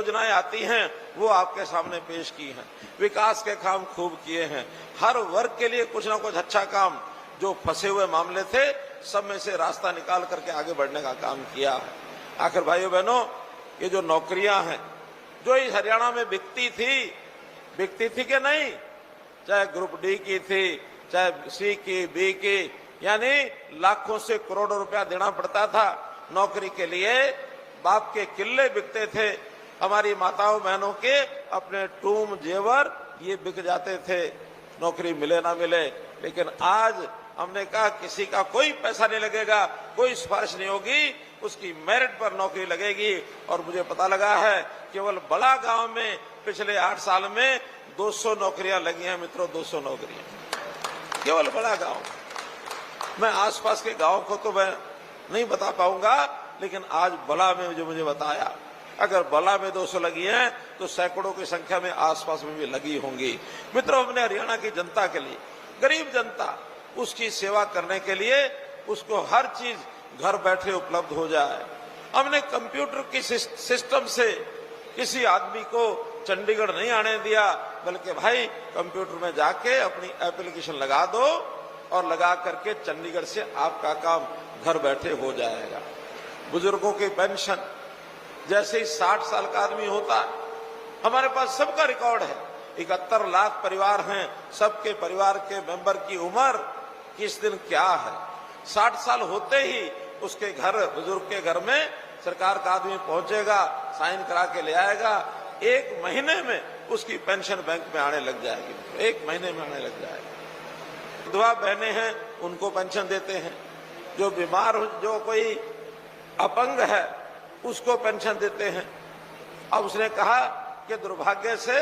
योजनाएं आती हैं वो आपके सामने पेश की हैं। विकास के काम खूब किए हैं। हर वर्ग के लिए कुछ ना कुछ अच्छा काम, जो फंसे हुए मामले थे सब में से रास्ता निकाल करके आगे बढ़ने का काम किया है। आखिर भाइयों बहनों, ये जो नौकरियां हैं जो इस हरियाणा में बिकती थी कि नहीं, चाहे ग्रुप डी की थी, चाहे सी की, बी की, यानी लाखों से करोड़ों रुपया देना पड़ता था नौकरी के लिए। बाप के किले बिकते थे, हमारी माताओं बहनों के अपने टूम जेवर ये बिक जाते थे, नौकरी मिले ना मिले। लेकिन आज हमने कहा किसी का कोई पैसा नहीं लगेगा, कोई सिफारिश नहीं होगी, उसकी मेरिट पर नौकरी लगेगी। और मुझे पता लगा है केवल बड़ा गांव में पिछले 8 साल में 200 नौकरियां लगी हैं मित्रों, 200 नौकरियां केवल बड़ा गांव। मैं आसपास के गांव को तो मैं नहीं बता पाऊंगा, लेकिन आज बला में जो मुझे बताया, अगर बला में 200 लगी हैं तो सैकड़ों की संख्या में आसपास में भी लगी होंगी। मित्रों, हमने हरियाणा की जनता के लिए, गरीब जनता, उसकी सेवा करने के लिए उसको हर चीज घर बैठे उपलब्ध हो जाए। हमने कंप्यूटर की सिस्टम से किसी आदमी को चंडीगढ़ नहीं आने दिया, बल्कि भाई कंप्यूटर में जाके अपनी एप्लीकेशन लगा दो और लगा करके चंडीगढ़ से आपका काम घर बैठे हो जाएगा। बुजुर्गों की पेंशन, जैसे ही 60 साल का आदमी होता है, हमारे पास सबका रिकॉर्ड है, 71 लाख परिवार हैं, सबके परिवार के मेंबर की उम्र किस दिन क्या है। 60 साल होते ही उसके घर, बुजुर्ग के घर में सरकार का आदमी पहुंचेगा, साइन करा के ले आएगा, 1 महीने में उसकी पेंशन बैंक में आने लग जाएगी, 1 महीने में आने लग जाएगी। विधवा बहनें हैं, उनको पेंशन देते हैं। जो बीमार, जो कोई अपंग है, उसको पेंशन देते हैं। अब उसने कहा कि दुर्भाग्य से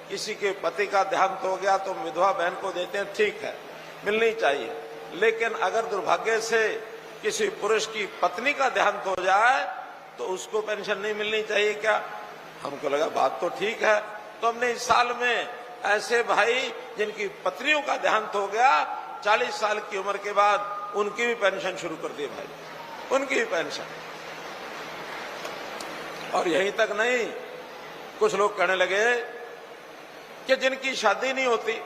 किसी के पति का देहांत हो गया तो विधवा बहन को देते हैं, ठीक है, मिलनी चाहिए। लेकिन अगर दुर्भाग्य से किसी पुरुष की पत्नी का देहांत हो जाए तो उसको पेंशन नहीं मिलनी चाहिए क्या? हमको लगा बात तो ठीक है, तो हमने इस साल में ऐसे भाई जिनकी पत्नियों का देहांत हो गया 40 साल की उम्र के बाद, उनकी भी पेंशन शुरू कर दी भाई, उनकी भी पेंशन। और यहीं तक नहीं, कुछ लोग कहने लगे कि जिनकी शादी नहीं होती,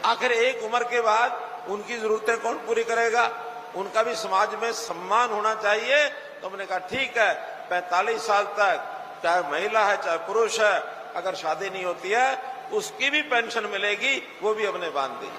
आखिर एक उम्र के बाद उनकी जरूरतें कौन पूरी करेगा? उनका भी समाज में सम्मान होना चाहिए। तो हमने कहा ठीक है, 45 साल तक चाहे महिला है चाहे पुरुष है, अगर शादी नहीं होती है उसकी भी पेंशन मिलेगी, वो भी हमने बांध दी।